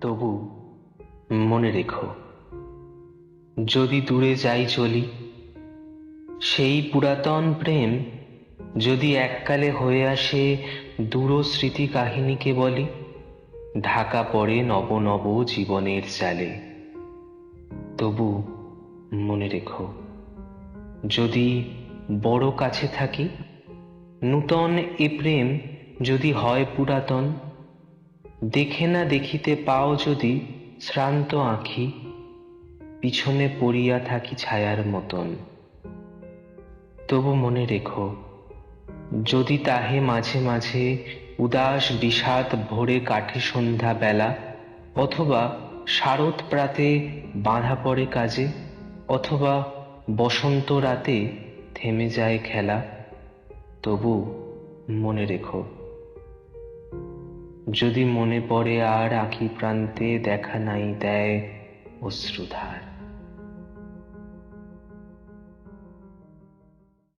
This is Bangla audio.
তবু মনে রেখো, যদি দূরে যাই চলি, সেই পুরাতন প্রেম যদি এককালে হয়ে আসে দূর স্মৃতি কাহিনীকে বলি, ঢাকা পড়ে নব নব জীবনের জালে। তবু মনে রেখো, যদি বড় কাছে থাকি, নূতন এ প্রেম যদি হয় পুরাতন, দেখে না দেখিতে পাও যদি শ্রান্ত আঁখি, পিছনে পড়িয়া থাকি ছায়ার মতন। তবু মনে রেখো, যদি তাহে মাঝে মাঝে উদাস বিষাদ ভরে কাটে সন্ধ্যা বেলা, অথবা শারদ প্রাতে বাঁধা পড়ে কাজে, অথবা বসন্ত রাতে থেমে যায় খেলা, তবু মনে রেখো, যদি মনে পড়ে আর আঁখি প্রান্তে দেখা নাই দেয় অশ্রুধার।